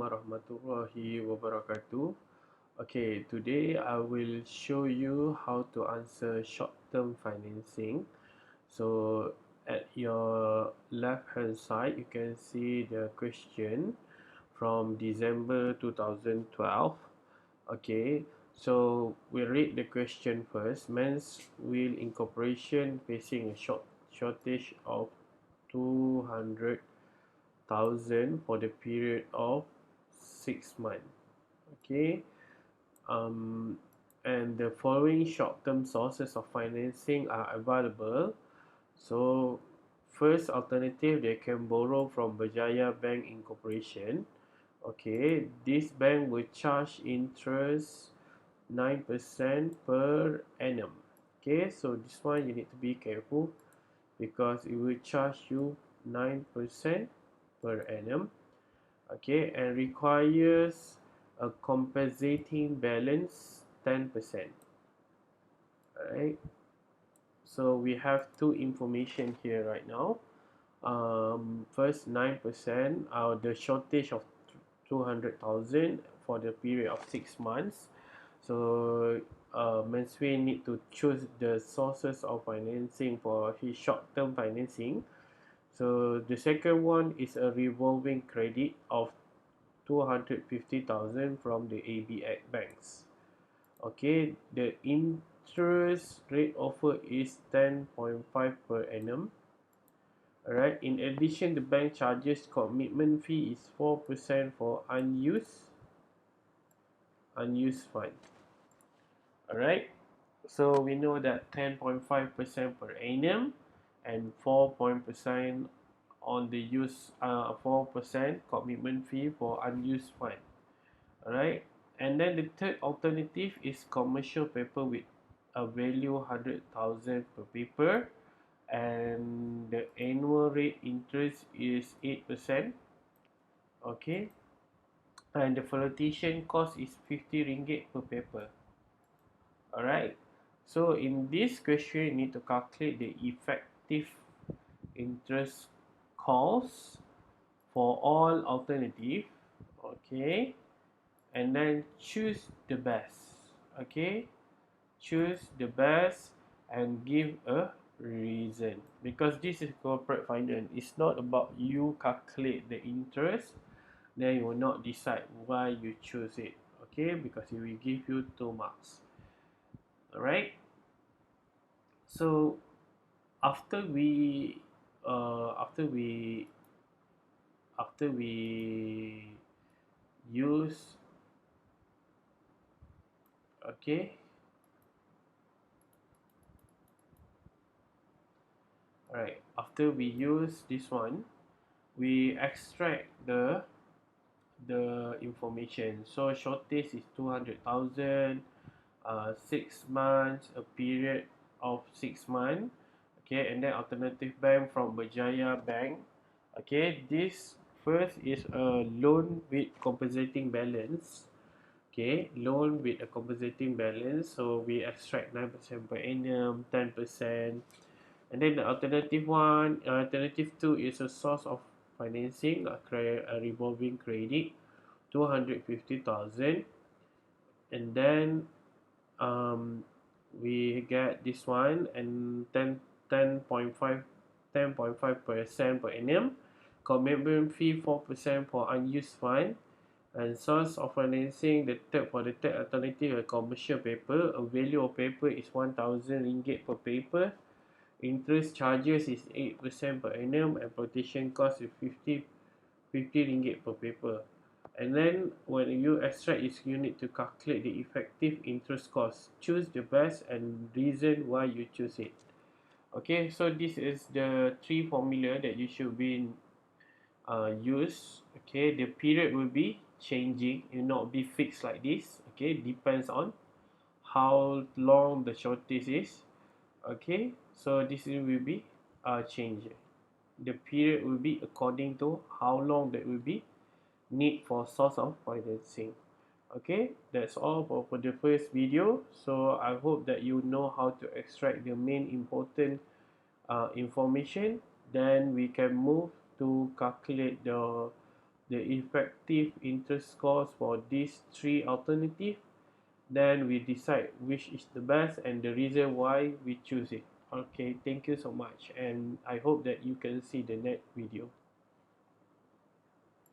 warahmatullahi wabarakatuh. Okay, today I will show you how to answer short-term financing. So at your left hand side you can see the question from December 2012. Okay, so we'll read the question first. Mansfield Incorporation facing a shortage of 200,000 for the period of 6 months. Okay, um, and the following short-term sources of financing are available. So, first alternative, they can borrow from Berjaya Bank Incorporation. Okay, this bank will charge interest 9% per annum. Okay, so this one you need to be careful because it will charge you 9% per annum. Okay, and requires a compensating balance 10%. Alright, so we have two information here right now. First, 9%, the shortage of 200,000 for the period of 6 months. So Mansfield need to choose the sources of financing for his short-term financing. So the second one is a revolving credit of 250,000 from the ABX banks. Okay, the interest rate offer is 10.5 per annum. Alright, in addition, the bank charges commitment fee is 4% for unused fund. Alright, so we know that 10.5% per annum and 4% on the 4% commitment fee for unused fund. Alright, and then the third alternative is commercial paper with a value 100,000 per paper, and the annual rate interest is 8%. Okay, and the flotation cost is 50 ringgit per paper. Alright, so in this question you need to calculate the effective interest cost for all alternative. Okay, and then choose the best. Okay, choose the best and give a reason, because this is corporate finance. It's not about you calculate the interest, then you will not decide why you choose it. Okay, because it will give you 2 marks. Alright, so after we uh, after we after we use okay alright, after we use this one, we extract the information. So shortage is 200,000, 6 months, a period of 6 months. Okay, and then alternative bank from Berjaya Bank. Okay, this first is a loan with compensating balance. Okay, loan with a compensating balance. So we extract 9% per annum, 10%. And then the alternative two is a source of financing, a revolving credit, 250,000. And then we get this one, and 10.5% per annum, commitment fee 4% for unused fund, and source of financing, for the third alternative, a commercial paper. A value of paper is 1,000 ringgit per paper. Interest charges is 8% per annum, and flotation cost is 50 ringgit per paper. And then when you extract is, you need to calculate the effective interest cost. Choose the best and reason why you choose it. Okay, so this is the three formula that you should be use. Okay, the period will be changing, it will not be fixed like this. Okay, depends on how long the shortage is. Okay, so this will be changed. The period will be according to how long that will be need for source of financing. Okay, that's all for the first video. So I hope that you know how to extract the main important information. Then we can move to calculate the the effective interest cost for these three alternatives, then we decide which is the best and the reason why we choose it. Okay, thank you so much, and I hope that you can see the next video.